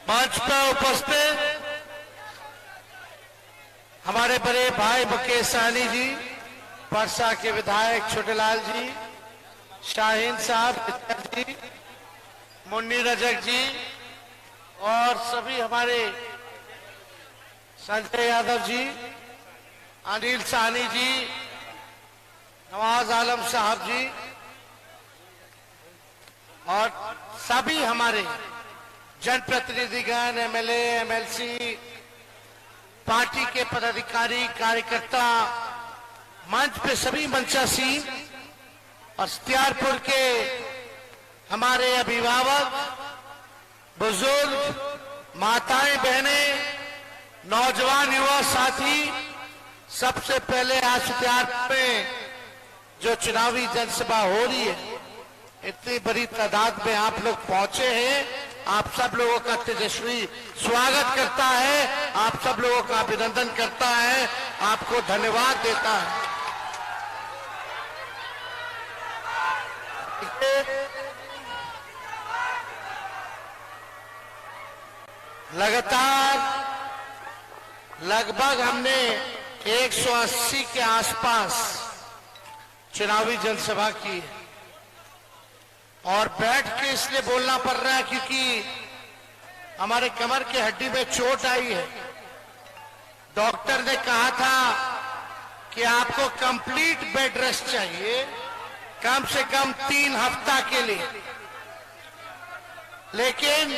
मंच पर उपस्थित हमारे बड़े भाई मुकेश सहनी जी, परसा के विधायक छोटेलाल जी, शाहीन साहब जी, मुन्नी रजक जी और सभी हमारे संजय यादव जी, अनिल साहनी जी, नवाज आलम साहब जी और सभी हमारे जनप्रतिनिधिगण, एमएलए, एमएलसी, पार्टी के पदाधिकारी, कार्यकर्ता, मंच पे सभी मंचासीन और सत्यारपुर के हमारे अभिभावक, बुजुर्ग, माताएं, बहनें, नौजवान, युवा साथी, सबसे पहले आज सत्यारपुर में जो चुनावी जनसभा हो रही है, इतनी बड़ी तादाद में आप लोग पहुंचे हैं, आप सब लोगों का तेजस्वी स्वागत करता है, आप सब लोगों का अभिनंदन करता है, आपको धन्यवाद देता है। लगातार लगभग हमने 180 के आसपास चुनावी जनसभा की है और बैठ के इसलिए बोलना पड़ रहा है क्योंकि हमारे कमर की हड्डी में चोट आई है। डॉक्टर ने कहा था कि आपको कंप्लीट बेड रेस्ट चाहिए, कम से कम 3 हफ्ता के लिए, लेकिन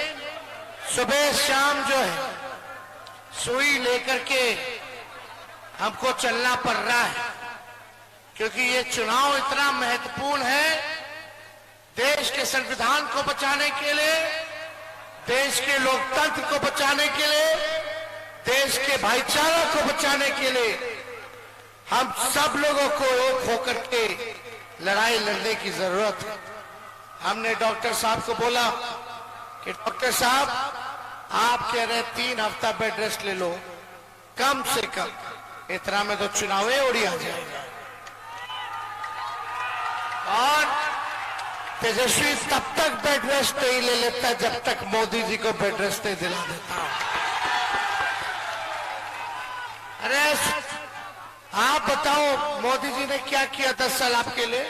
सुबह शाम जो है सुई लेकर के हमको चलना पड़ रहा है क्योंकि ये चुनाव इतना महत्वपूर्ण है। देश के संविधान को बचाने के लिए, देश के लोकतंत्र को बचाने के लिए, देश के भाईचारा को बचाने के लिए हम सब लोगों को एक होकर के लड़ाई लड़ने की जरूरत है। हमने डॉक्टर साहब को बोला कि डॉक्टर साहब, आप कह रहे 3 हफ्ता बेड रेस्ट ले लो, कम से कम इतना में तो चुनाव उड़ी आ जाएगा। और तेजस्वी तब तक बेड रेस्ट नहीं ले लेता जब तक मोदी जी को बेड रेस्ट नहीं दिला देता। अरे आप बताओ, मोदी जी ने क्या किया 10 साल आपके लिए?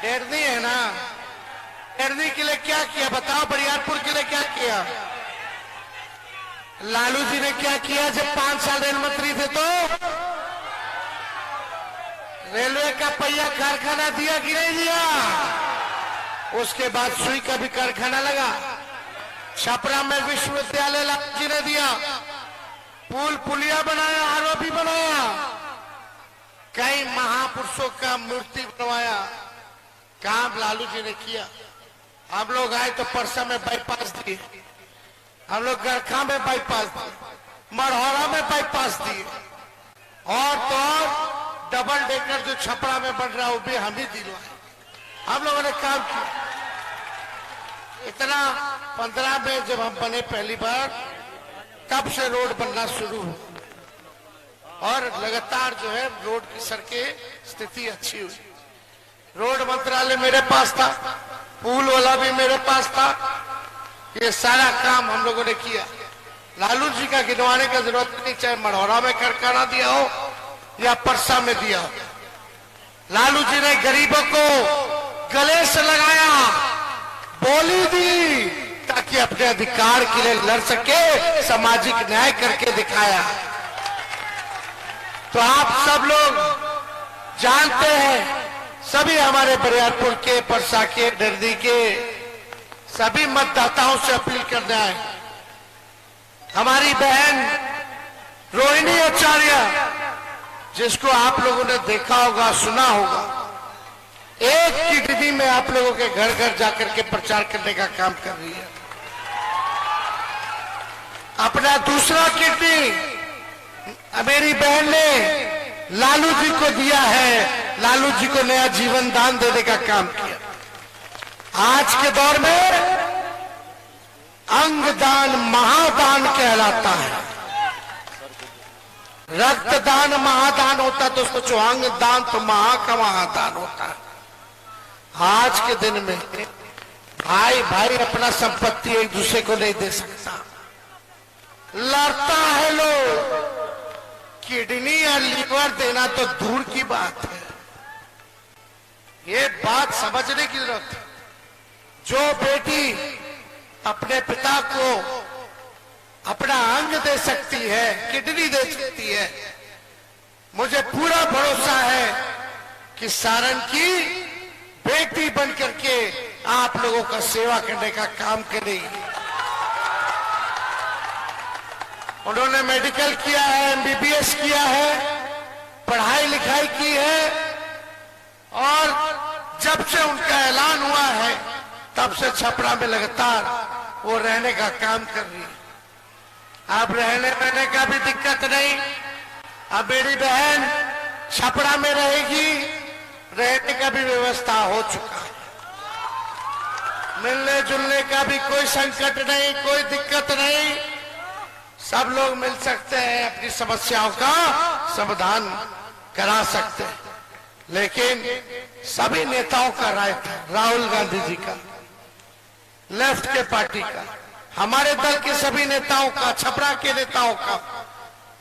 डेढ़नी है ना, डेढ़नी के लिए क्या किया बताओ? बरियारपुर के लिए क्या किया? लालू जी ने क्या किया जब 5 साल रेल मंत्री थे? तो रेलवे का पहिया कारखाना दिया कि नहीं दिया? उसके बाद सुई का भी कारखाना लगा, छपरा में विश्वविद्यालय लालू जी ने दिया, पुल पुलिया बनाया, आरओबी बनाया, कई महापुरुषों का मूर्ति बनवाया, काम लालू जी ने किया। हम लोग आए तो परसा में बाईपास दिए, हम लोग गरखा में बाईपास दिए, मढ़ौरा में बाईपास दिए, और तो डबल डेकर जो छपरा में बन रहा है वो भी हम ही दिलवाए। हम लोगों ने काम किया इतना। 15 में जब हम बने पहली बार, तब से रोड बनना शुरू हुआ और लगातार जो है रोड की सड़कें स्थिति अच्छी हुई। रोड मंत्रालय मेरे पास था, पुल वाला भी मेरे पास था, ये सारा काम हम लोगों ने किया। लालू जी का गिनवाने की जरूरत नहीं, चाहे मढ़ौरा में कारखाना दिया हो या परसा में दिया। लालू जी ने गरीबों को गले से लगाया, बोली दी ताकि अपने अधिकार के लिए लड़ सके, सामाजिक न्याय करके दिखाया। तो आप सब लोग जानते हैं, सभी हमारे बरियारपुर के, परसा के, डरदी के सभी मतदाताओं से अपील करना है। हमारी बहन रोहिणी आचार्य, जिसको आप लोगों ने देखा होगा, सुना होगा, एक किडनी में आप लोगों के घर घर जाकर के प्रचार करने का काम कर रही है। अपना दूसरा किडनी मेरी बहन ने लालू जी को दिया है, लालू जी को नया जीवन दान देने का काम किया। आज के दौर में अंगदान महादान कहलाता है। रक्तदान महादान होता तो सोचो, अंगदान तो महा का महादान होता है। आज के दिन में भाई भाई अपना संपत्ति एक दूसरे को नहीं दे सकता, लड़ता है लोग। किडनी या लीवर देना तो दूर की बात है, ये बात समझने की जरूरत है। जो बेटी अपने पिता को अपना अंग दे सकती है, किडनी दे सकती है, मुझे पूरा भरोसा है कि सारण की बेटी बन करके आप लोगों का सेवा करने का काम करेगी। उन्होंने मेडिकल किया है, एमबीबीएस किया है, पढ़ाई लिखाई की है, और जब से उनका ऐलान हुआ है तब से छपरा में लगातार वो रहने का काम कर रही है। अब रहने रहने का भी दिक्कत नहीं, अब मेरी बहन छपरा में रहेगी, रहने का भी व्यवस्था हो चुका है। मिलने जुलने का भी कोई संकट नहीं, कोई दिक्कत नहीं, सब लोग मिल सकते हैं, अपनी समस्याओं का समाधान करा सकते हैं। लेकिन सभी नेताओं का राय था, राहुल गांधी जी का, लेफ्ट के पार्टी का, हमारे दल के सभी नेताओं का, छपरा के नेताओं का,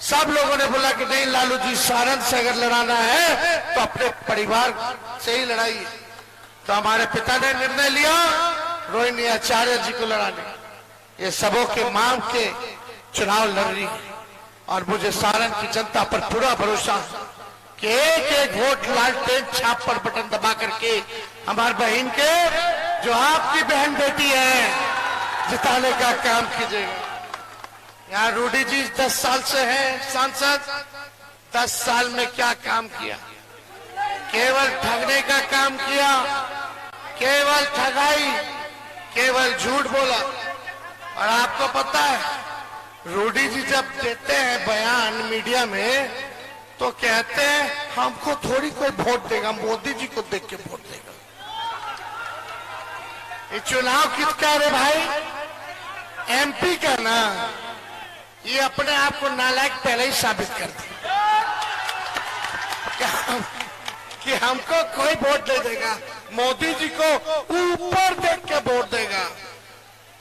सब लोगों ने बोला कि नहीं लालू जी, सारण से अगर लड़ाना है तो अपने परिवार से ही लड़ाइए। तो हमारे पिता ने निर्णय लिया रोहिणी आचार्य जी को लड़ाने। ये सबों के मांग के चुनाव लड़ रही है, और मुझे सारण की जनता पर पूरा भरोसा है कि एक एक वोट लालटेन छाप पर बटन दबा करके हमारी बहन के, जो आपकी बहन बेटी है, जिताने का काम कीजिएगा। यहाँ रूडी जी 10 साल से हैं सांसद, 10 साल में क्या काम किया? केवल ठगने का काम किया, केवल ठगाई, केवल झूठ बोला। और आपको पता है रूडी जी जब देते हैं बयान मीडिया में तो कहते हैं हमको थोड़ी कोई वोट देगा, मोदी जी को देख के वोट देगा। ये चुनाव किसका है भाई? एमपी का ना। ये अपने आप को नालायक पहले ही साबित कर दिया कि हमको कोई वोट नहीं देगा, मोदी जी को ऊपर देख के वोट देगा।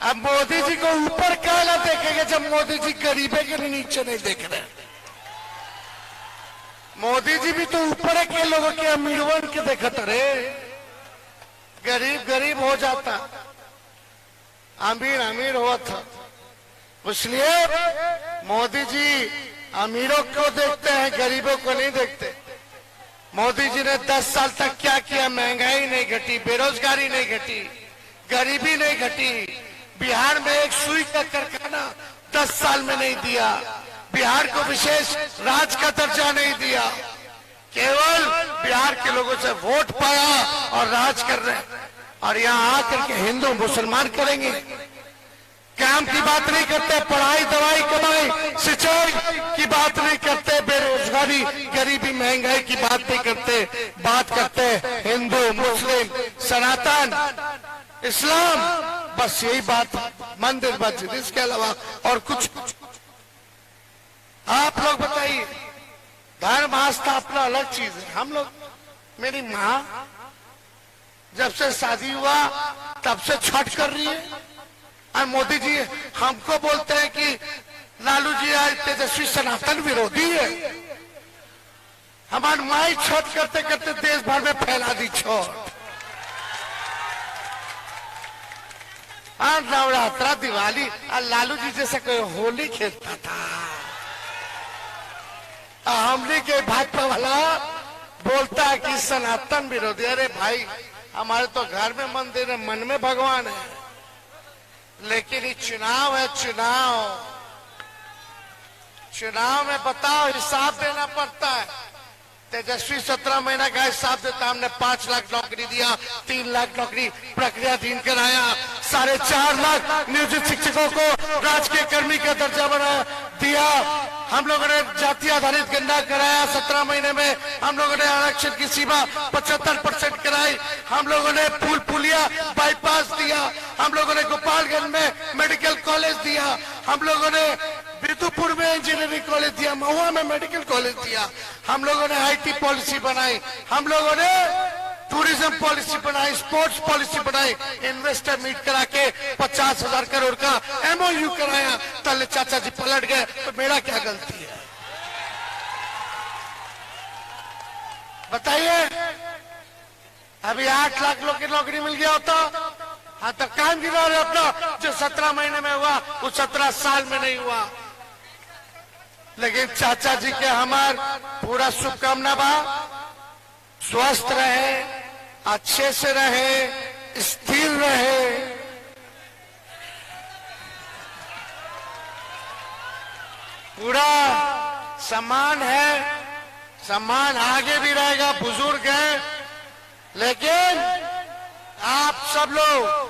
अब मोदी जी को ऊपर क्या देखेंगे जब मोदी जी गरीबे के नीचे नहीं देख रहे? मोदी जी भी तो ऊपर के लोगों के अमीरवन के देखते रहे, गरीब गरीब हो जाता, अमीर अमीर हुआ था। इसलिए मोदी जी अमीरों को देखते हैं, गरीबों को नहीं देखते। मोदी जी ने 10 साल तक क्या किया? महंगाई नहीं घटी, बेरोजगारी नहीं घटी, गरीबी नहीं घटी। बिहार में एक सुई का कारखाना 10 साल में नहीं दिया, बिहार को विशेष राज्य का दर्जा नहीं दिया, केवल बिहार के लोगों से वोट पाया और राज कर रहे हैं। और यहाँ आकर के हिंदू मुसलमान करेंगे, काम की बात नहीं करते, पढ़ाई दवाई कमाई सिंचाई की बात नहीं करते, बेरोजगारी गरीबी महंगाई की बात नहीं करते, बात करते हिंदू मुस्लिम सनातन इस्लाम, बस यही बात, मंदिर मस्जिद, इसके अलावा और कुछ। आप लोग बताइए, धर्म आस्था अपना अलग चीज है। हम लोग, मेरी माँ जब से शादी हुआ तब से छठ कर रही है, और मोदी जी हमको बोलते हैं कि लालू जी आज तेजस्वी सनातन विरोधी है। हमारी माई छठ करते करते देश भर में फैला दी छठ। नवरात्रा दिवाली, और लालू जी जैसे कोई होली खेलता था। हमने के भाजपा वाला बोलता है कि सनातन विरोधी। अरे भाई, हमारे तो घर में मंदिर है, मन में भगवान है, लेकिन ये चुनाव है, चुनाव में बताओ हिसाब देना पड़ता है। तेजस्वी 17 महीना का हिसाब देता, हमने 5 लाख नौकरी दिया, 3 लाख नौकरी प्रक्रियाधीन कराया, 4.5 लाख नियोजित शिक्षकों को राजकीय कर्मी का दर्जा बना दिया, हम लोगों ने जाति आधारित गणना कराया, 17 महीने में हम लोगों ने आरक्षण की सीमा 75% कराई, हम लोगों ने पुल पुलिया बाईपास दिया, हम लोगों ने गोपालगंज में मेडिकल कॉलेज दिया, हम लोगों ने बिदुपुर में इंजीनियरिंग कॉलेज दिया, महुआ में मेडिकल कॉलेज दिया, हम लोगों ने आईटी पॉलिसी बनाई, हम लोगों ने टूरिज्म पॉलिसी बनाई, स्पोर्ट्स पॉलिसी बनाई, इन्वेस्टर मीट करा के 50,000 करोड़ का MOU कराया, तले चाचा जी पलट गए। तो मेरा क्या गलती है बताइए? अभी 8 लाख लोग की नौकरी मिल गया होता। हाँ तो काम गिरा रहे अपना, जो 17 महीने में हुआ वो 17 साल में नहीं हुआ। लेकिन चाचा जी के हमार पूरा शुभकामना बा, स्वस्थ रहे, अच्छे से रहे, स्थिर रहे। पूरा सम्मान है, सम्मान आगे भी रहेगा, बुजुर्ग हैं। लेकिन आप सब लोग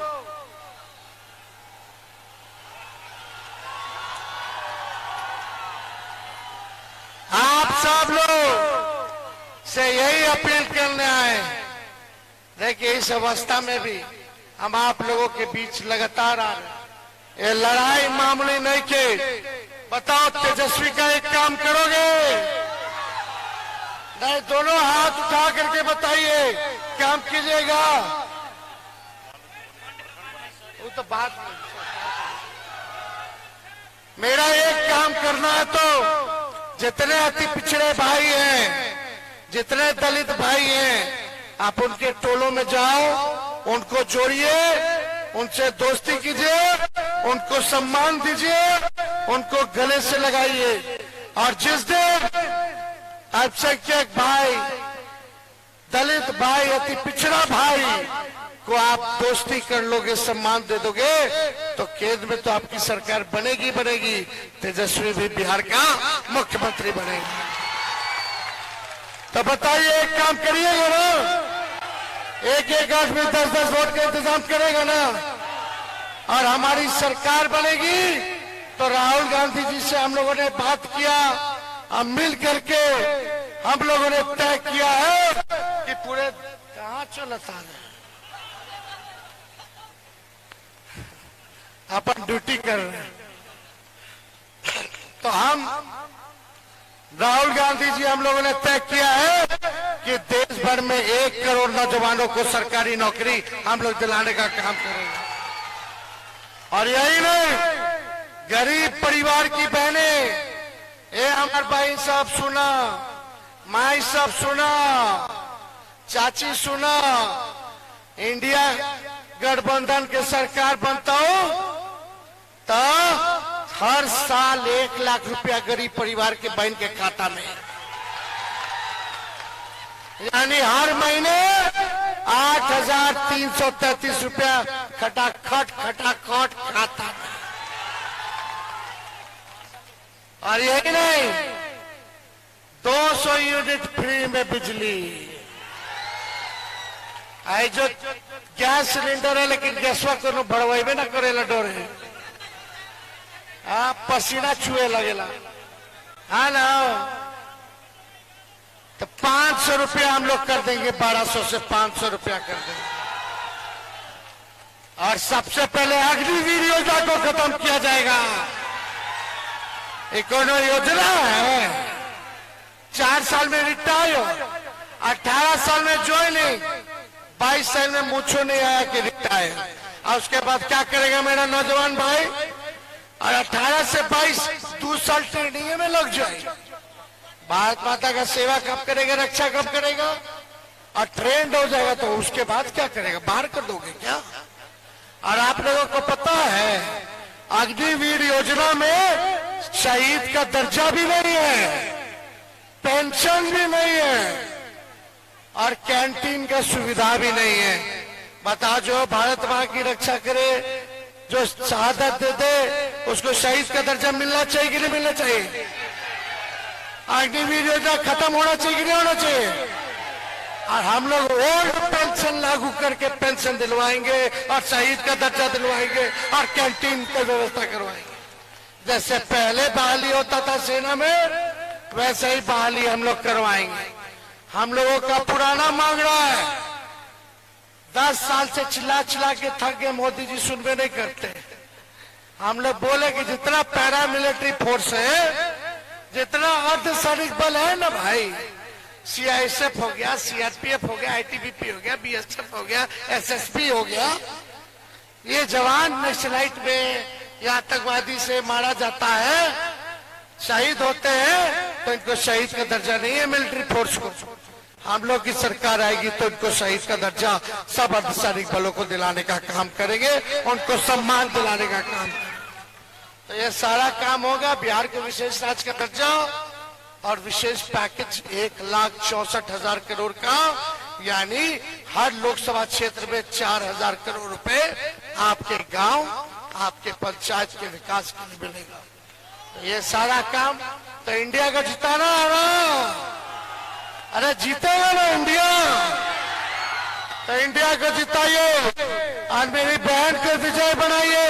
से यही अपील करने आए। देखिए इस अवस्था में भी हम आप लोगों के बीच लगातार आ रहे। ये लड़ाई मामूली नहीं के। बताओ तेजस्वी का एक काम करोगे? नहीं, दोनों हाथ उठा करके बताइए काम कीजिएगा। वो तो बात नहीं। मेरा एक काम करना है तो जितने अति पिछड़े भाई हैं, जितने दलित भाई हैं, आप उनके टोलों में जाओ, उनको जोड़िए, उनसे दोस्ती कीजिए, उनको सम्मान दीजिए, उनको गले से लगाइए। और जिस दिन अल्पसंख्यक भाई, दलित भाई, अति पिछड़ा भाई को आप दोस्ती कर लोगे, सम्मान दे दोगे, तो केंद्र में तो आपकी सरकार बनेगी बनेगी। तेजस्वी भी बिहार का मुख्यमंत्री बनेगा। तो बताइए एक काम करिएगा ना? एक आदमी 10-10 वोट का इंतजाम करेगा ना? और हमारी सरकार बनेगी तो राहुल गांधी जी से हम लोगों ने बात किया, हम मिल करके हम लोगों ने तय किया है कि पूरे कहाँ चलता है, अपन ड्यूटी कर रहे हैं। तो हम राहुल गांधी जी हम लोगों ने तय किया है कि देश भर में 1 करोड़ नौजवानों को सरकारी नौकरी हम लोग दिलाने का काम करेंगे। और यही नहीं, गरीब परिवार की बहनें, ये हमारे भाई साहब सुना, माई साहब सुना, चाची सुना, इंडिया गठबंधन के सरकार बनता हो तो हर साल 1 लाख रुपया गरीब परिवार के बहन के खाता में, यानी हर महीने 8,333 रुपया खटाखट खाता में। और यही नहीं, 200 यूनिट फ्री में बिजली। आई जो गैस सिलेंडर है, लेकिन गैसवा को बढ़वाइबे ना करेला, डोरे पसीना छुए लगेला। हाँ ना, तो 500 रुपया हम लोग कर देंगे, 1200 से 500 रुपया कर देंगे। और सबसे पहले अग्निवीर योजना को खत्म किया जाएगा। एक योजना है, 4 साल में रिटायर हो, 18 साल में ज्वाइनिंग, 22 साल में मुझे नहीं आया कि रिटायर। और उसके बाद क्या करेगा मेरा नौजवान भाई? और 18 से 22 2 साल ट्रेनिंग में लग जाए। भारत माता का सेवा कब करेगा, रक्षा कब करेगा? और ट्रेंड हो जाएगा तो उसके बाद क्या करेगा? बाहर कर दोगे क्या? और आप लोगों को पता है अग्निवीर योजना में शहीद का दर्जा भी नहीं है, पेंशन भी नहीं है, और कैंटीन का सुविधा भी नहीं है। बता, जो भारत मां की रक्षा करे, जो शहादत दे दे, उसको शहीद का दर्जा मिलना चाहिए कि नहीं मिलना चाहिए? अग्निवीर योजना खत्म होना चाहिए कि नहीं होना चाहिए? और हम लोग ओल्ड पेंशन लागू करके पेंशन दिलवाएंगे, और शहीद का दर्जा दिलवाएंगे, और कैंटीन की व्यवस्था करवाएंगे। जैसे पहले बहाली होता था सेना में, वैसे ही बहाली हम लोग करवाएंगे। हम लोगों का पुराना मांग रहा है, 10 साल से चिल्ला चिल्ला के थक गए, मोदी जी सुनवे नहीं करते। हम लोग बोले कि जितना पैरा मिलिट्री फोर्स है, जितना अर्धसैनिक बल है ना भाई, सीआईएसएफ हो गया, सीआरपीएफ हो गया, आईटीबीपी हो गया, बीएसएफ हो गया, एसएसपी हो गया, ये जवान नक्सलाइट में या आतंकवादी से मारा जाता है, शहीद होते हैं, तो इनको शहीद का दर्जा नहीं है मिलिट्री फोर्स को। हम लोग की सरकार आएगी तो इनको शहीद का दर्जा सब अर्धसैनिक बलों को दिलाने का काम करेंगे, उनको सम्मान दिलाने का काम करेंगे। तो ये सारा काम होगा। बिहार को विशेष राज्य का दर्जा और विशेष पैकेज 1,64,000 करोड़ का, यानी हर लोकसभा क्षेत्र में 4,000 करोड़ रुपए आपके गांव, आपके पंचायत के विकास के लिए मिलेगा। तो ये सारा काम तो इंडिया को जिताना है ना। अरे जीतेगा ना इंडिया, तो इंडिया को जिताइए और मेरी बहन को विजय बनाइए।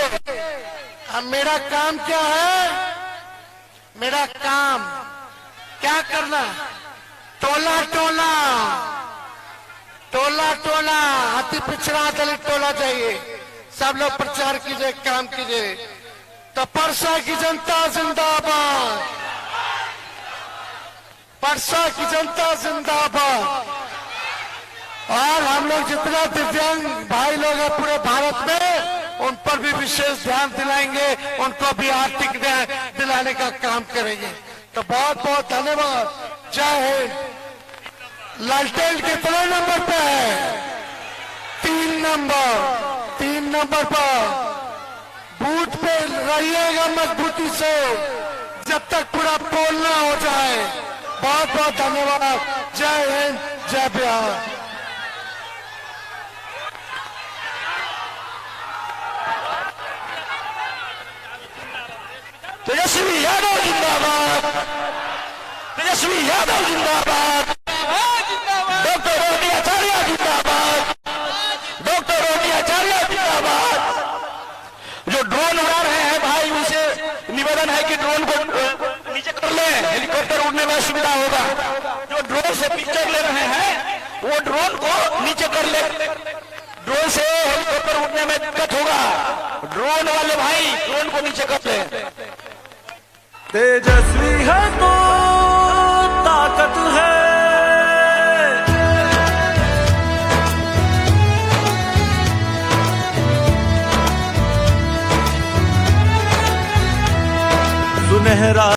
अब मेरा काम क्या है? मेरा काम क्या करना? टोला टोला टोला टोला अति पिछड़ा दलित टोला चाहिए। सब लोग प्रचार कीजिए, काम कीजिए। तो परसा की जनता जिंदाबाद, परसा की जनता जिंदाबाद। और हम लोग जितना दिव्यांग भाई लोग हैं पूरे भारत में, उन पर भी विशेष ध्यान दिलाएंगे, उनको भी आर्थिक न्याय दिलाने का काम करेंगे। तो बहुत बहुत धन्यवाद। जय हिंद। लालटेन कितने नंबर पे है? 3 नंबर। 3 नंबर पर बूथ पे रहिएगा मजबूती से जब तक पूरा पोल ना हो जाए। बहुत बहुत धन्यवाद। जय हिंद, जय बिहार। तेजस्वी यादव जिंदाबाद, तेजस्वी यादव जिंदाबाद, डॉक्टर रोटी आचार्य जिंदाबाद, डॉक्टर रोटी आचार्य जिंदाबाद। जो ड्रोन उड़ा रहे हैं भाई, उनसे निवेदन है कि ड्रोन को नीचे कर ले, हेलीकॉप्टर उड़ने में सुविधा होगा। जो ड्रोन से पिक्चर ले रहे हैं वो ड्रोन को नीचे कर ले, ड्रोन से हेलीकॉप्टर उड़ने में दिक्कत होगा। ड्रोन वाले भाई ड्रोन को नीचे कर ले। तेजस्वी है तो ताकत है, सुनहरा